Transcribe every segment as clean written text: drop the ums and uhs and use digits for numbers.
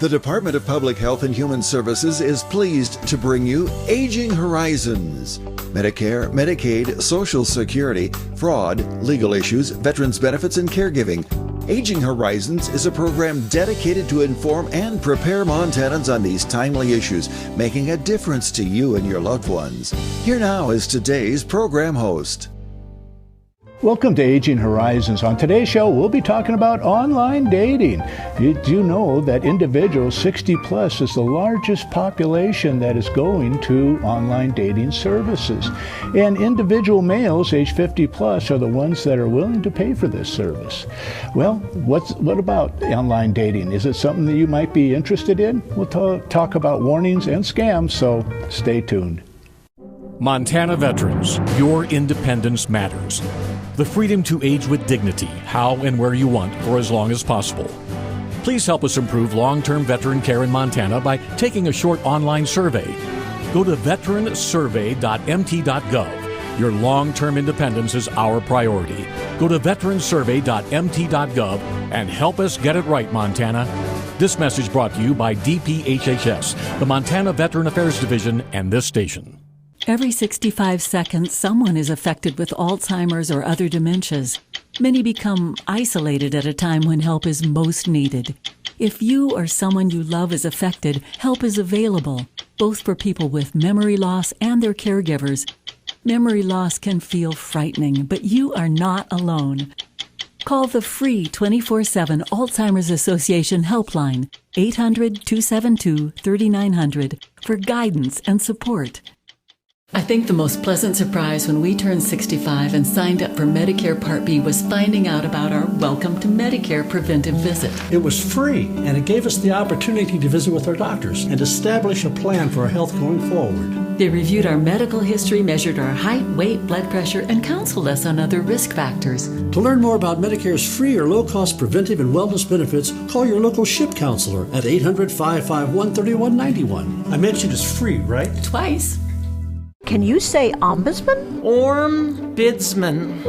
The Department of Public Health and Human Services is pleased to bring you Aging Horizons. Medicare, Medicaid, Social Security, fraud, legal issues, veterans benefits, and caregiving. Aging Horizons is a program dedicated to inform and prepare Montanans on these timely issues, making a difference to you and your loved ones. Here now is today's program host. Welcome to Aging Horizons. On today's show, we'll be talking about online dating. Did you know that individuals 60 plus is the largest population that is going to online dating services? And individual males age 50 plus are the ones that are willing to pay for this service. Well, what about online dating? Is it something that you might be interested in? We'll talk about warnings and scams, so stay tuned. Montana veterans, your independence matters. The freedom to age with dignity, how and where you want, for as long as possible. Please help us improve long-term veteran care in Montana by taking a short online survey. Go to veteransurvey.mt.gov. Your long-term independence is our priority. Go to veteransurvey.mt.gov and help us get it right, Montana. This message brought to you by DPHHS, the Montana Veteran Affairs Division, and this station. Every 65 seconds, someone is affected with Alzheimer's or other dementias. Many become isolated at a time when help is most needed. If you or someone you love is affected, help is available, both for people with memory loss and their caregivers. Memory loss can feel frightening, but you are not alone. Call the free 24/7 Alzheimer's Association helpline, 800-272-3900, for guidance and support. I think the most pleasant surprise when we turned 65 and signed up for Medicare Part B was finding out about our Welcome to Medicare preventive visit. It was free, and it gave us the opportunity to visit with our doctors and establish a plan for our health going forward. They reviewed our medical history, measured our height, weight, blood pressure, and counseled us on other risk factors. To learn more about Medicare's free or low-cost preventive and wellness benefits, call your local SHIP counselor at 800-551-3191. I mentioned it's free, right? Twice. Can you say ombudsman? Ombudsman.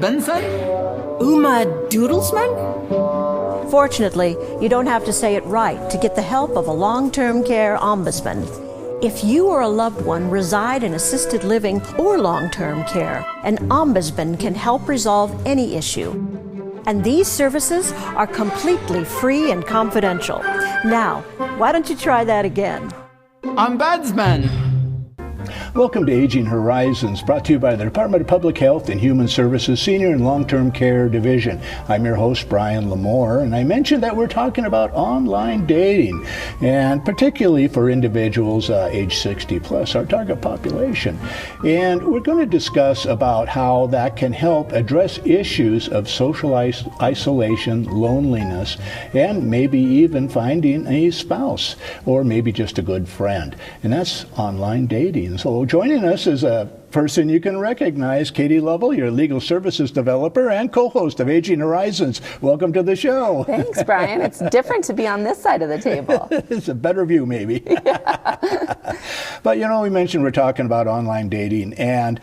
Benson? Uma Doodlesman? Fortunately, you don't have to say it right to get the help of a long-term care ombudsman. If you or a loved one reside in assisted living or long-term care, an ombudsman can help resolve any issue. And these services are completely free and confidential. Now, why don't you try that again? Ombudsman. Welcome to Aging Horizons, brought to you by the Department of Public Health and Human Services Senior and Long-Term Care Division. I'm your host, Brian Lamore, and I mentioned that we're talking about online dating, and particularly for individuals age 60 plus, our target population. And we're going to discuss about how that can help address issues of social isolation, loneliness, and maybe even finding a spouse, or maybe just a good friend. And that's online dating. So joining us is a person you can recognize, Katie Lovell, your legal services developer and co-host of Aging Horizons. Welcome to the show. Thanks, Brian. It's different to be on this side of the table. It's a better view, maybe. Yeah. But, we mentioned we're talking about online dating, and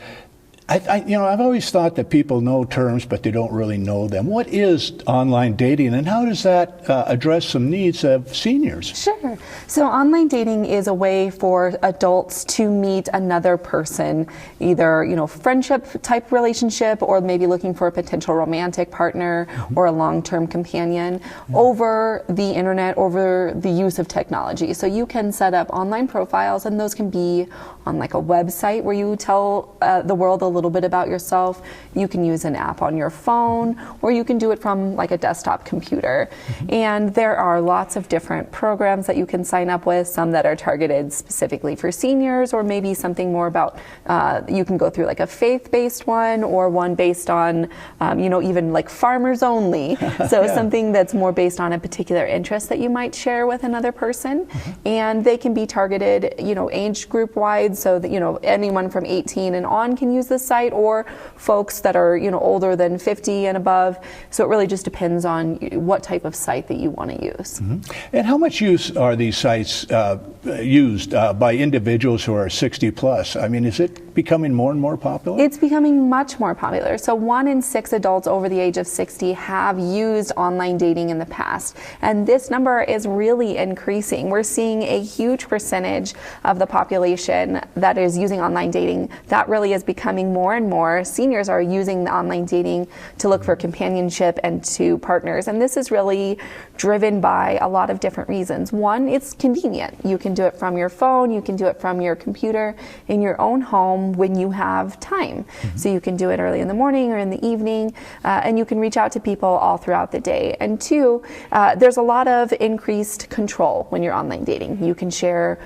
I've always thought that people know terms, but they don't really know them. What is online dating, and how does that address some needs of seniors? Sure. So online dating is a way for adults to meet another person, either, friendship type relationship, or maybe looking for a potential romantic partner or a long-term companion over the internet, over the use of technology. So you can set up online profiles, and those can be on like a website where you tell the world a little bit about yourself. You can use an app on your phone, or you can do it from like a desktop computer. And there are lots of different programs that you can sign up with, some that are targeted specifically for seniors, or maybe something more about, you can go through like a faith-based one, or one based on, even like farmers only. So something that's more based on a particular interest that you might share with another person. And they can be targeted, age group wide, so that, anyone from 18 and on can use this site, or folks that are, older than 50 and above. So it really just depends on what type of site that you want to use. And how much use are these sites used by individuals who are 60 plus? I mean, is it becoming more and more popular? It's becoming much more popular. So 1 in 6 adults over the age of 60 have used online dating in the past. And this number is really increasing. We're seeing a huge percentage of the population that is using online dating. That really is becoming more and more. Seniors are using the online dating to look for companionship and to partners. And this is really driven by a lot of different reasons. One, it's convenient. You can do it from your phone, you can do it from your computer in your own home when you have time. So you can do it early in the morning or in the evening, and you can reach out to people all throughout the day. And two, there's a lot of increased control when you're online dating. You can share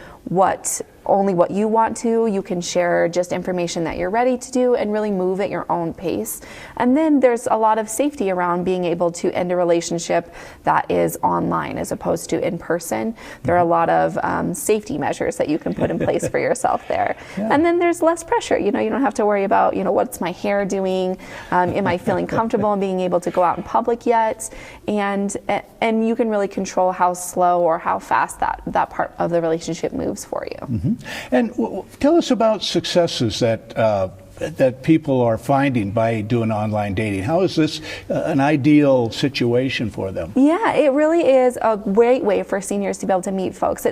only what you want to. You can share just information that you're ready to do and really move at your own pace. And then there's a lot of safety around being able to end a relationship that is online as opposed to in person. There are a lot of safety measures that you can put in place for yourself there. And then there's less pressure. You don't have to worry about, what's my hair doing? Am I feeling comfortable in being able to go out in public yet? And you can really control how slow or how fast that part of the relationship moves for you. And tell us about successes that people are finding by doing online dating. How is this an ideal situation for them? Yeah, it really is a great way for seniors to be able to meet folks.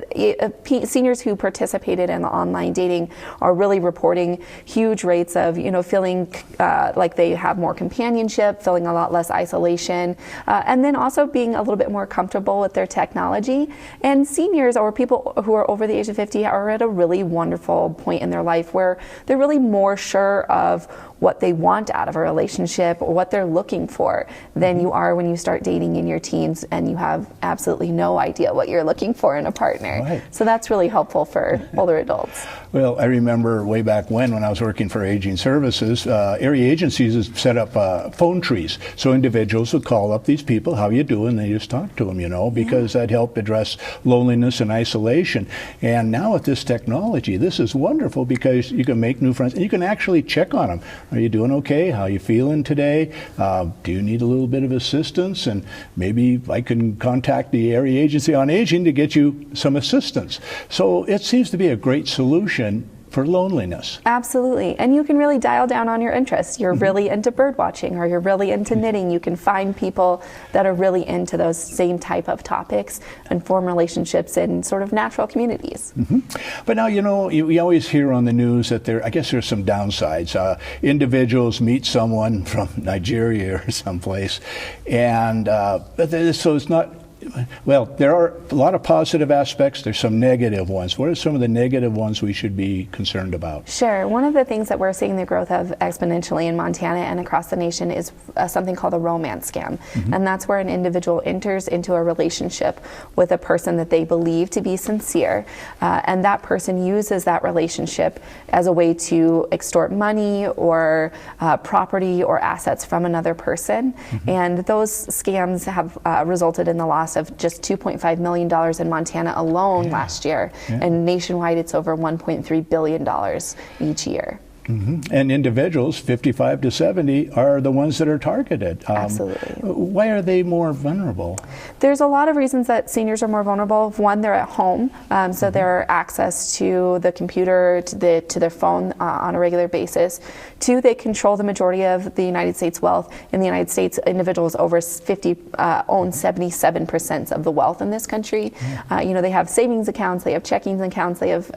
Seniors who participated in the online dating are really reporting huge rates of, feeling like they have more companionship, feeling a lot less isolation, and then also being a little bit more comfortable with their technology. And seniors or people who are over the age of 50 are at a really wonderful point in their life where they're really more sure of what they want out of a relationship or what they're looking for than you are when you start dating in your teens and you have absolutely no idea what you're looking for in a partner. Right. So that's really helpful for older adults. Well, I remember way back when I was working for Aging Services, area agencies set up phone trees. So individuals would call up these people, how you doing? They just talk to them, because that helped address loneliness and isolation. And now with this technology, this is wonderful because you can make new friends and you can actually check on them. Are you doing okay? How are you feeling today? Do you need a little bit of assistance? And maybe I can contact the area agency on aging to get you some assistance. So it seems to be a great solution for loneliness. Absolutely. And you can really dial down on your interests. You're really into bird watching or you're really into knitting. You can find people that are really into those same type of topics and form relationships in sort of natural communities. But now, we always hear on the news that there's some downsides. Individuals meet someone from Nigeria or someplace, and so it's not. Well, there are a lot of positive aspects. There's some negative ones. What are some of the negative ones we should be concerned about? Sure. One of the things that we're seeing the growth of exponentially in Montana and across the nation is something called a romance scam. And that's where an individual enters into a relationship with a person that they believe to be sincere. And that person uses that relationship as a way to extort money or property or assets from another person. And those scams have resulted in the loss of just $2.5 million in Montana alone last year. And nationwide, it's over $1.3 billion each year. And individuals 55 to 70 are the ones that are targeted. Absolutely. Why are they more vulnerable? There's a lot of reasons that seniors are more vulnerable. One, they're at home, so their access to the computer, to their phone on a regular basis. Two, they control the majority of the United States wealth. In the United States, individuals over 50 own 77% of the wealth in this country. They have savings accounts, they have checking accounts, they have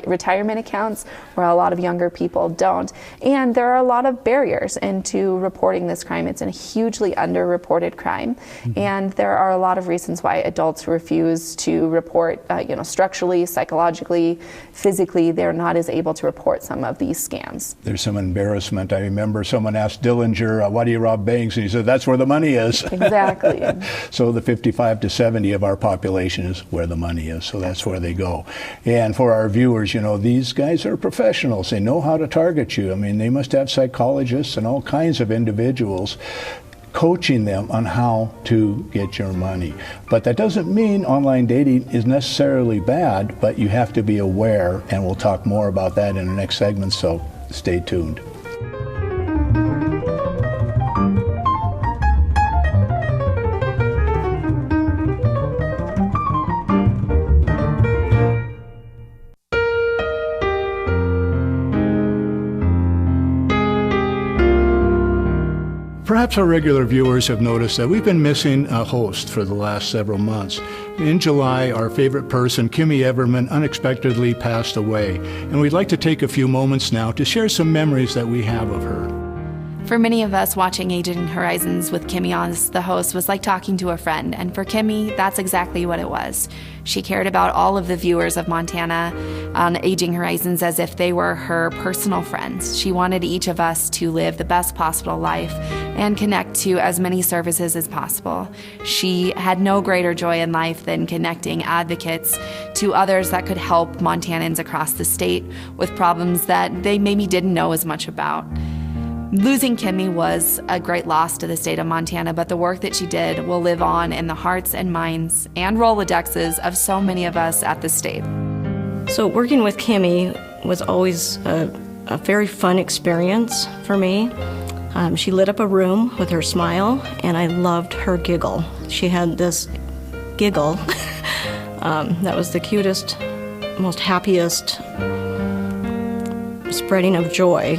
retirement accounts, where a lot of younger people don't. And there are a lot of barriers into reporting this crime. It's a hugely underreported crime. And there are a lot of reasons why adults refuse to report, structurally, psychologically, physically, they're not as able to report some of these scams. There's some embarrassment. I remember someone asked Dillinger, why do you rob banks? And he said, that's where the money is. Exactly. So the 55 to 70 of our population is where the money is. So that's where they go. And for our viewers, these guys are professionals. They know how to target you. I mean, they must have psychologists and all kinds of individuals coaching them on how to get your money. But that doesn't mean online dating is necessarily bad, but you have to be aware, and we'll talk more about that in the next segment, so stay tuned. Perhaps our regular viewers have noticed that we've been missing a host for the last several months. In July, our favorite person, Kimmy Everman, unexpectedly passed away, and we'd like to take a few moments now to share some memories that we have of her. For many of us, watching Aging Horizons with Kimmy as the host was like talking to a friend, and for Kimmy, that's exactly what it was. She cared about all of the viewers of Montana on Aging Horizons as if they were her personal friends. She wanted each of us to live the best possible life and connect to as many services as possible. She had no greater joy in life than connecting advocates to others that could help Montanans across the state with problems that they maybe didn't know as much about. Losing Kimmy was a great loss to the state of Montana, but the work that she did will live on in the hearts and minds and Rolodexes of so many of us at the state. So working with Kimmy was always a very fun experience for me. She lit up a room with her smile, and I loved her giggle. She had this giggle that was the cutest, most happiest spreading of joy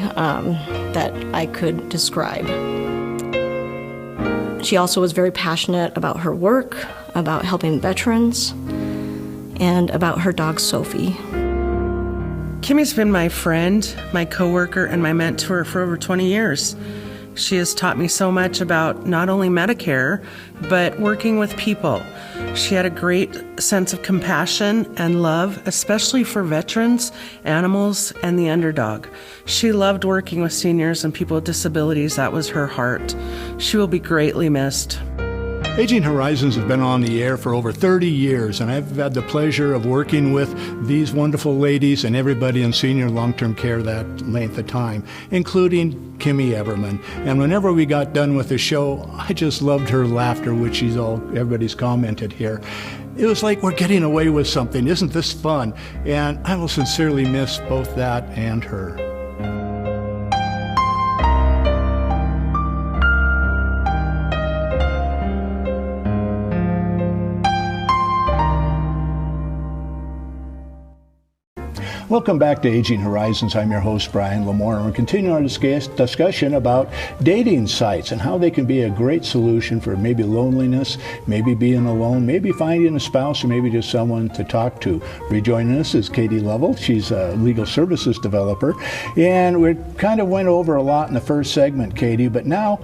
that I could describe. She also was very passionate about her work, about helping veterans, and about her dog Sophie. Kimmy's been my friend, my coworker, and my mentor for over 20 years. She has taught me so much about not only Medicare, but working with people. She had a great sense of compassion and love, especially for veterans, animals, and the underdog. She loved working with seniors and people with disabilities. That was her heart. She will be greatly missed. Aging Horizons has been on the air for over 30 years, and I've had the pleasure of working with these wonderful ladies and everybody in senior long-term care that length of time, including Kimmy Everman. And whenever we got done with the show, I just loved her laughter, which everybody's commented here. It was like we're getting away with something. Isn't this fun? And I will sincerely miss both that and her. Welcome back to Aging Horizons. I'm your host, Brian Lamore, and we're continuing our discussion about dating sites and how they can be a great solution for maybe loneliness, maybe being alone, maybe finding a spouse, or maybe just someone to talk to. Rejoining us is Katie Lovell. She's a legal services developer, and we kind of went over a lot in the first segment, Katie, but now,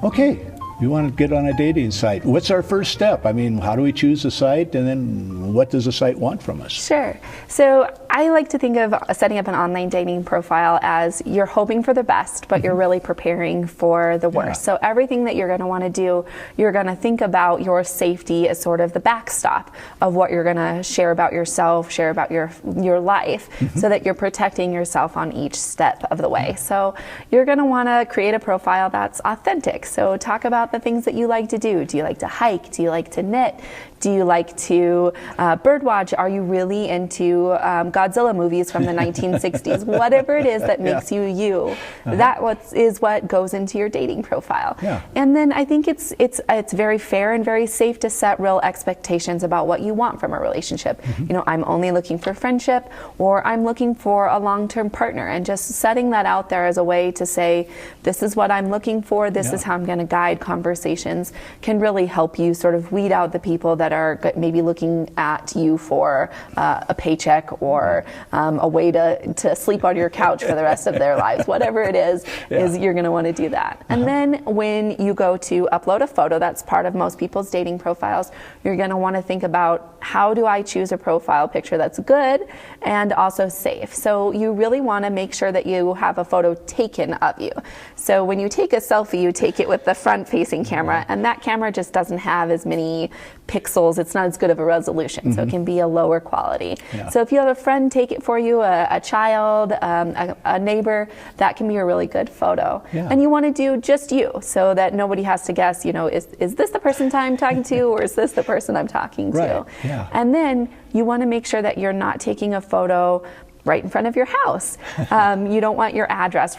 okay, you want to get on a dating site. What's our first step? I mean, how do we choose a site, and then what does the site want from us? Sure. So I like to think of setting up an online dating profile as you're hoping for the best, but you're really preparing for the worst. Yeah. So everything that you're going to want to do, you're going to think about your safety as sort of the backstop of what you're going to share about yourself, share about your life, so that you're protecting yourself on each step of the way. So you're going to want to create a profile that's authentic. So talk about the things that you like to do. Do you like to hike? Do you like to knit? Do you like to birdwatch? Are you really into Godzilla movies from the 1960s? Whatever it is that makes you you, that is what goes into your dating profile. Yeah. And then I think it's very fair and very safe to set real expectations about what you want from a relationship. You know, I'm only looking for friendship, or I'm looking for a long-term partner, and just setting that out there as a way to say, this is what I'm looking for, this is how I'm going to guide conversations, can really help you sort of weed out the people that are maybe looking at you for a paycheck or a way to sleep on your couch for the rest of their lives. Whatever it is you're going to want to do that. And then when you go to upload a photo, that's part of most people's dating profiles, you're going to want to think about, how do I choose a profile picture that's good and also safe? So you really want to make sure that you have a photo taken of you. So when you take a selfie, you take it with the front-facing camera, and that camera just doesn't have as many pixels. It's not as good of a resolution, so it can be a lower quality. So if you have a friend take it for you, a child, a neighbor, that can be a really good photo. And you want to do just you, so that nobody has to guess, you know, is this the person I'm talking to, or is this the person I'm talking to? And then you want to make sure that you're not taking a photo right in front of your house. You don't want your address,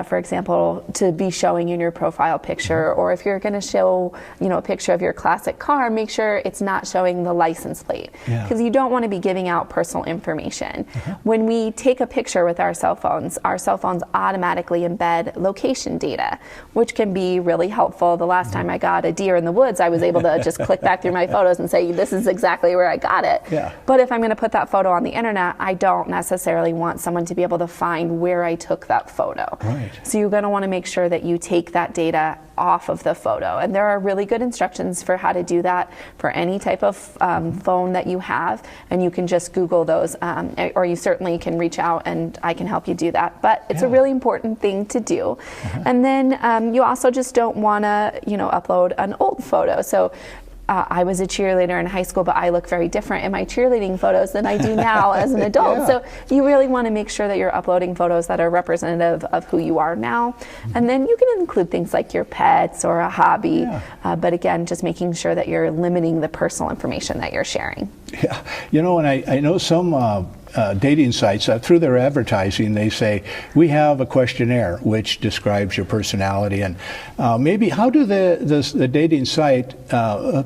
for example, to be showing in your profile picture, or if you're going to show, a picture of your classic car, make sure it's not showing the license plate, because you don't want to be giving out personal information. When we take a picture with our cell phones automatically embed location data, which can be really helpful. The last time I got a deer in the woods, I was able to just click back through my photos and say, this is exactly where I got it. But if I'm going to put that photo on the internet, I don't necessarily want someone to be able to find where I took that photo. So you're going to want to make sure that you take that data off of the photo. And there are really good instructions for how to do that for any type of phone that you have. And you can just Google those, or you certainly can reach out and I can help you do that. But it's a really important thing to do. And then you also just don't want to, upload an old photo. So I was a cheerleader in high school, but I look very different in my cheerleading photos than I do now as an adult. So you really want to make sure that you're uploading photos that are representative of who you are now. And then you can include things like your pets or a hobby. But again, just making sure that you're limiting the personal information that you're sharing. And I know some dating sites, through their advertising, they say, we have a questionnaire which describes your personality. And maybe how do the dating site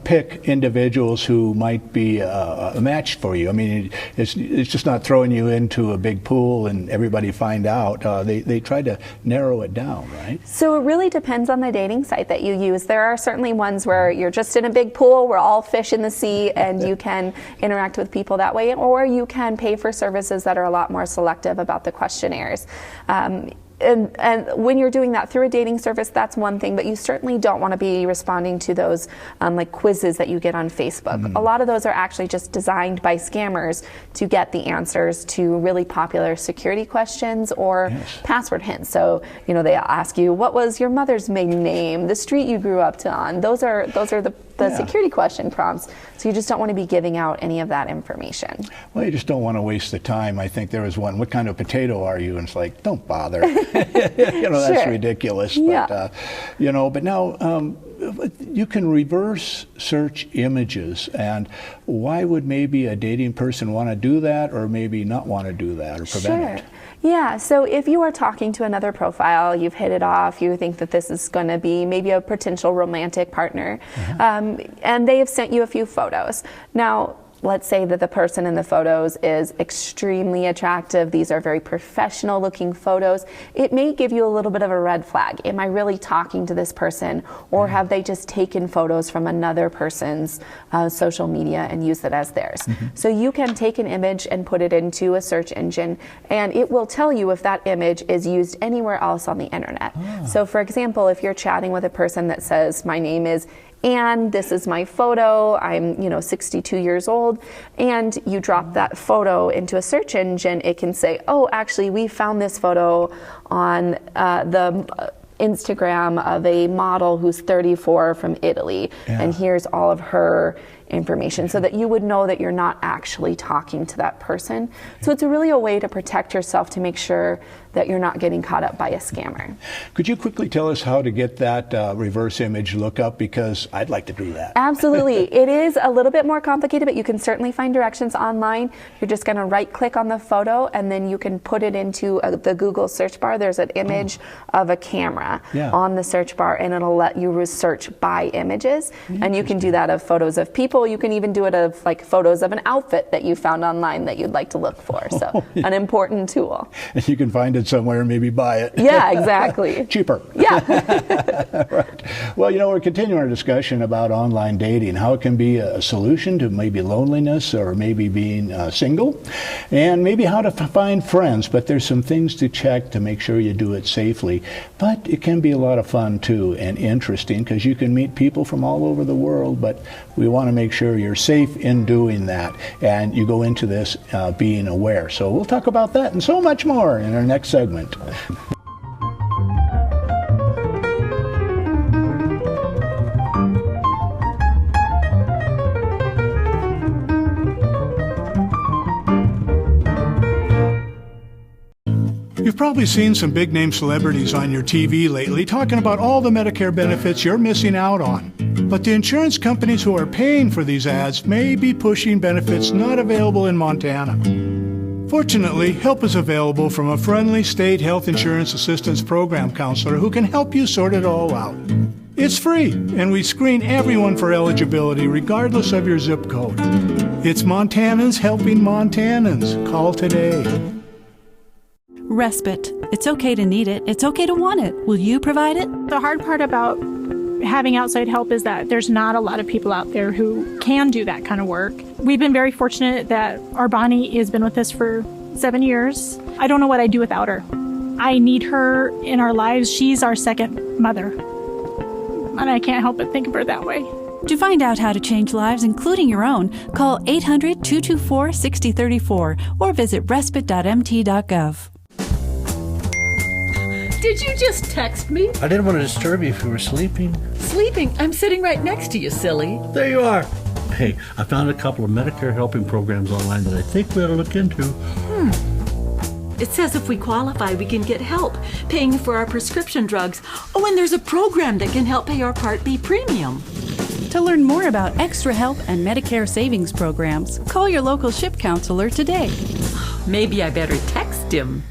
pick individuals who might be a match for you? I mean, it's just not throwing you into a big pool and everybody find out. They try to narrow it down, right? So it really depends on the dating site that you use. There are certainly ones where you're just in a big pool, we're all fish in the sea, and you can interact with people that way, or you can pay for services that are a lot more selective about the questionnaires. And when you're doing that through a dating service, that's one thing, but you certainly don't want to be responding to those like quizzes that you get on Facebook. A lot of those are actually just designed by scammers to get the answers to really popular security questions or password hints. So, they ask you, what was your mother's maiden name, the street you grew up on? Those are the security question prompts. So you just don't want to be giving out any of that information. Well, you just don't want to waste the time. I think there was one, what kind of potato are you? And it's like, don't bother. That's ridiculous. But, but now you can reverse search images. And why would maybe a dating person want to do that, or maybe not want to do that, or prevent it? Yeah, so if you are talking to another profile, you've hit it off, you think that this is going to be maybe a potential romantic partner, and they have sent you a few photos. Now, let's say that the person in the photos is extremely attractive. These are very professional looking photos. It may give you a little bit of a red flag. Am I really talking to this person, or have they just taken photos from another person's social media and used it as theirs? So you can take an image and put it into a search engine, and it will tell you if that image is used anywhere else on the internet. So for example, if you're chatting with a person that says, my name is and this is my photo, I'm 62 years old, and you drop that photo into a search engine, it can say, oh, actually we found this photo on the Instagram of a model who's 34 from Italy, and here's all of her information, so that you would know that you're not actually talking to that person. So it's really a way to protect yourself, to make sure that you're not getting caught up by a scammer. Could you quickly tell us how to get that reverse image lookup? Because I'd like to do that. Absolutely. It is a little bit more complicated, but you can certainly find directions online. You're just going to right click on the photo, and then you can put it into the Google search bar. There's an image of a camera on the search bar, and it'll let you search by images. And you can do that of photos of people. You can even do it of like photos of an outfit that you found online that you'd like to look for. So an important tool. And you can find it somewhere and maybe buy it. Yeah, exactly. Cheaper. Yeah. Right. Well, we're continuing our discussion about online dating, how it can be a solution to maybe loneliness, or maybe being single, and maybe how to find friends. But there's some things to check to make sure you do it safely. But it can be a lot of fun too, and interesting, because you can meet people from all over the world, but we want to make sure you're safe in doing that, and you go into this being aware. So we'll talk about that and so much more in our next segment. You've probably seen some big-name celebrities on your TV lately talking about all the Medicare benefits you're missing out on. But the insurance companies who are paying for these ads may be pushing benefits not available in Montana. Fortunately, help is available from a friendly state health insurance assistance program counselor who can help you sort it all out. It's free, and we screen everyone for eligibility regardless of your zip code. It's Montanans helping Montanans. Call today. Respite. It's okay to need it. It's okay to want it. Will you provide it? The hard part about having outside help is that there's not a lot of people out there who can do that kind of work. We've been very fortunate that our Bonnie has been with us for 7 years. I don't know what I'd do without her. I need her in our lives. She's our second mother. And I can't help but think of her that way. To find out how to change lives, including your own, call 800-224-6034 or visit respite.mt.gov. Did you just text me? I didn't want to disturb you if you were sleeping. Sleeping? I'm sitting right next to you, silly. There you are. Hey, I found a couple of Medicare helping programs online that I think we ought to look into. It says if we qualify, we can get help paying for our prescription drugs. Oh, and there's a program that can help pay our Part B premium. To learn more about extra help and Medicare savings programs, call your local SHIP counselor today. Maybe I better text him.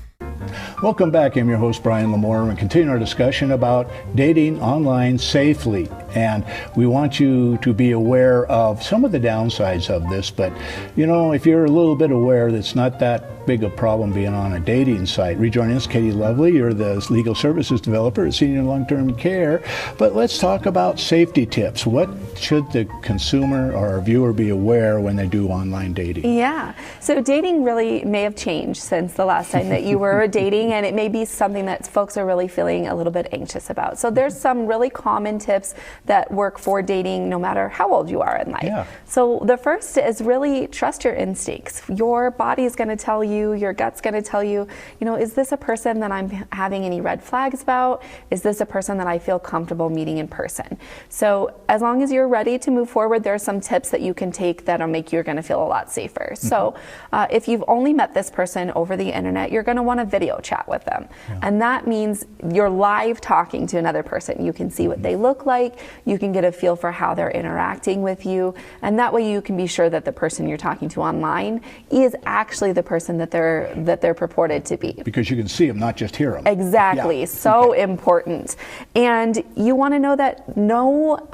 Welcome back. I'm your host, Brian Lamore, and continue our discussion about dating online safely. And we want you to be aware of some of the downsides of this, but you know, if you're a little bit aware that it's not that big a problem being on a dating site. Rejoining us, Katie Lovely. You're the legal services developer at Senior Long-Term Care. But let's talk about safety tips. What should the consumer or our viewer be aware when they do online dating? Yeah. So dating really may have changed since the last time that you were dating, and it may be something that folks are really feeling a little bit anxious about. So there's some really common tips that work for dating no matter how old you are in life. Yeah. So the first is really trust your instincts. Your body is going to tell you, your gut's going to tell you, is this a person that I'm having any red flags about? Is this a person that I feel comfortable meeting in person? So as long as you're ready to move forward, there are some tips that you can take that'll make you going to feel a lot safer. Mm-hmm. So if you've only met this person over the internet, you're going to want to video chat with them. Yeah. And that means you're live talking to another person. You can see what they look like. You can get a feel for how they're interacting with you. And that way you can be sure that the person you're talking to online is actually the person that they're purported to be. Because you can see them, not just hear them. Exactly. Yeah. So important. And you want to know that no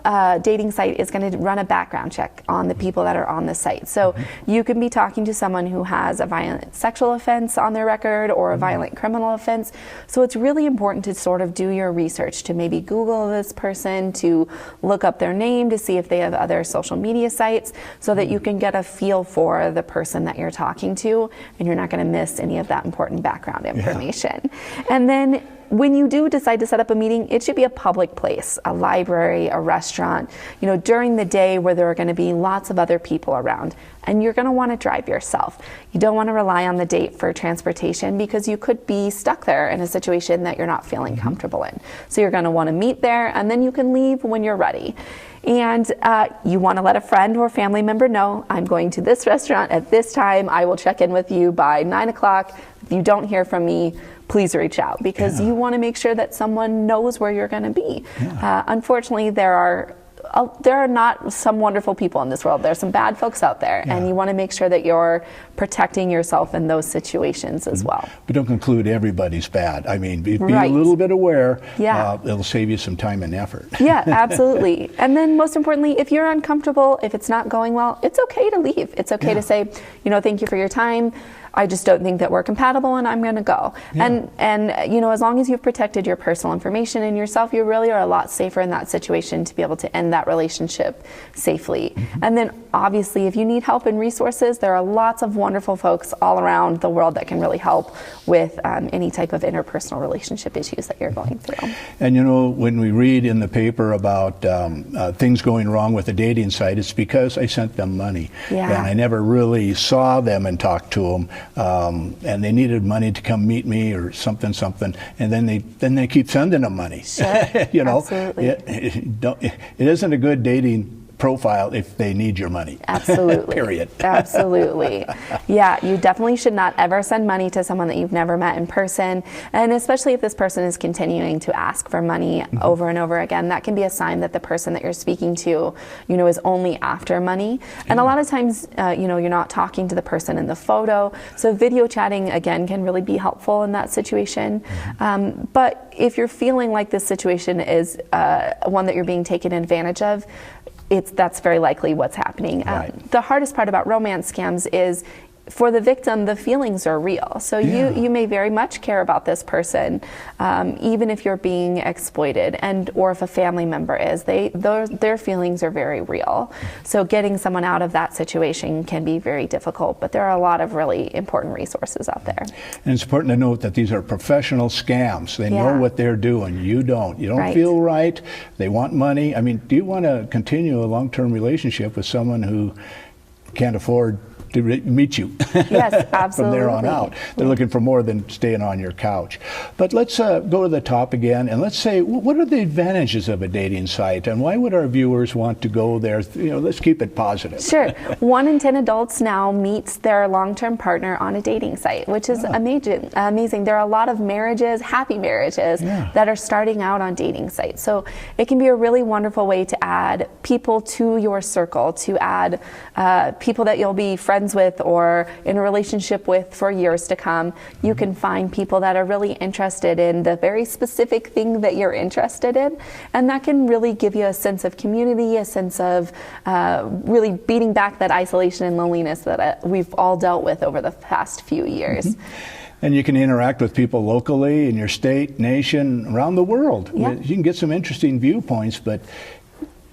dating site is going to run a background check on the people that are on the site. So you can be talking to someone who has a violent sexual offense on their record or a violent criminal offense. So it's really important to sort of do your research, to maybe Google this person, to look up their name, to see if they have other social media sites, so that you can get a feel for the person that you're talking to, and you're not going to miss any of that important background information. Yeah. And then when you do decide to set up a meeting, it should be a public place, a library, a restaurant, during the day where there are going to be lots of other people around. And you're going to want to drive yourself. You don't want to rely on the date for transportation because you could be stuck there in a situation that you're not feeling comfortable in. So you're going to want to meet there, and then you can leave when you're ready. And you want to let a friend or family member know, I'm going to this restaurant at this time. I will check in with you by 9 o'clock. If you don't hear from me, please reach out, because you want to make sure that someone knows where you're going to be. Yeah. Unfortunately, there are not some wonderful people in this world. There's some bad folks out there, and you want to make sure that you're protecting yourself in those situations as well. But don't conclude everybody's bad. I mean, be a little bit aware. Yeah. It'll save you some time and effort. Yeah, absolutely. And then most importantly, if you're uncomfortable, if it's not going well, it's okay to leave. It's okay to say, thank you for your time. I just don't think that we're compatible, and I'm going to go. Yeah. And as long as you've protected your personal information and yourself, you really are a lot safer in that situation to be able to end that relationship safely. Mm-hmm. And then obviously, if you need help and resources, there are lots of wonderful folks all around the world that can really help with any type of interpersonal relationship issues that you're going through. And when we read in the paper about things going wrong with a dating site, it's because I sent them money. Yeah. And I never really saw them and talked to them. And they needed money to come meet me or something, and then they keep sending them money. Sure. Absolutely. It isn't a good dating profile if they need your money. Absolutely. Period. Absolutely. Yeah, you definitely should not ever send money to someone that you've never met in person. And especially if this person is continuing to ask for money over and over again, that can be a sign that the person that you're speaking to, is only after money. And a lot of times, you're not talking to the person in the photo. So video chatting, again, can really be helpful in that situation. But if you're feeling like this situation is one that you're being taken advantage of, that's very likely what's happening. The hardest part about romance scams is, for the victim, the feelings are real. So you may very much care about this person, even if you're being exploited, or if a family member is. Their feelings are very real. So getting someone out of that situation can be very difficult, but there are a lot of really important resources out there. And it's important to note that these are professional scams. They know what they're doing. You don't. You don't feel right. They want money. I mean, do you want to continue a long-term relationship with someone who can't afford to meet you? Yes, absolutely. From there on out. They're looking for more than staying on your couch. But let's go to the top again, and let's say, what are the advantages of a dating site, and why would our viewers want to go there? Let's keep it positive. Sure. 1 in 10 adults now meets their long-term partner on a dating site, which is amazing. There are a lot of marriages, happy marriages, that are starting out on dating sites. So it can be a really wonderful way to add people to your circle, to add people that you'll be friends with or in a relationship with for years to come. You can find people that are really interested in the very specific thing that you're interested in, and that can really give you a sense of community, a sense of really beating back that isolation and loneliness that we've all dealt with over the past few years. And you can interact with people locally in your state, nation, around the world. You can get some interesting viewpoints, but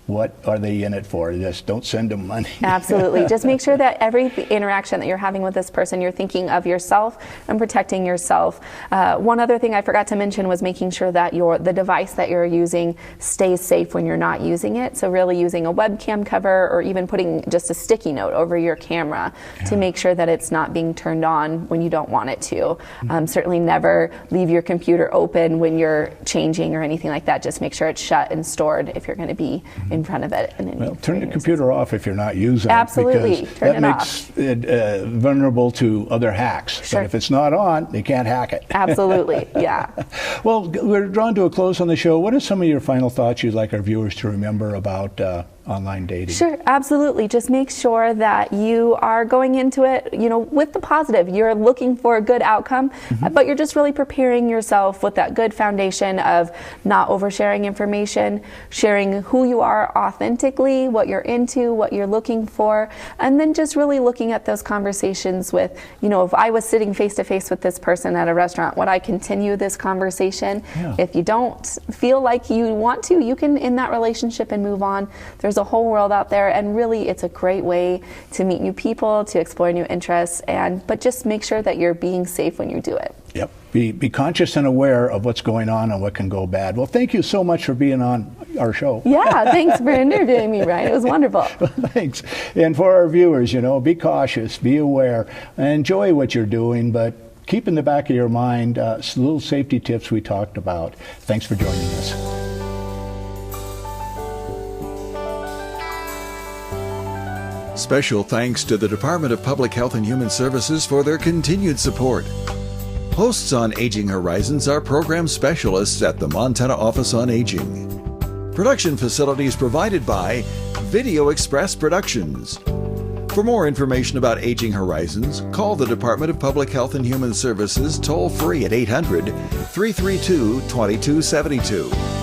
what are they in it for? Just don't send them money. Absolutely. Just make sure that every interaction that you're having with this person, you're thinking of yourself and protecting yourself. One other thing I forgot to mention was making sure that the device that you're using stays safe when you're not using it. So really using a webcam cover, or even putting just a sticky note over your camera to make sure that it's not being turned on when you don't want it to. Certainly never leave your computer open when you're changing or anything like that. Just make sure it's shut and stored if you're going to be in front of it. Turn the computer off if you're not using it, because that makes it vulnerable to other hacks. But if it's not on, they can't hack it. Absolutely, yeah. Well, we're drawn to a close on the show. What are some of your final thoughts you'd like our viewers to remember about online dating? Sure, absolutely. Just make sure that you are going into it, with the positive. You're looking for a good outcome, but you're just really preparing yourself with that good foundation of not oversharing information, sharing who you are authentically, what you're into, what you're looking for, and then just really looking at those conversations with, if I was sitting face to face with this person at a restaurant, would I continue this conversation? If you don't feel like you want to, you can end that relationship and move on. There's a whole world out there, and really it's a great way to meet new people, to explore new interests, but just make sure that you're being safe when you do it. Yep. Be conscious and aware of what's going on and what can go bad. Well, thank you so much for being on our show. Yeah, thanks for interviewing me, Brian. It was wonderful. Thanks. And for our viewers, be cautious, be aware, enjoy what you're doing, but keep in the back of your mind little safety tips we talked about. Thanks for joining us. Special thanks to the Department of Public Health and Human Services for their continued support. Hosts on Aging Horizons are program specialists at the Montana Office on Aging. Production facilities provided by Video Express Productions. For more information about Aging Horizons, call the Department of Public Health and Human Services toll-free at 800-332-2272.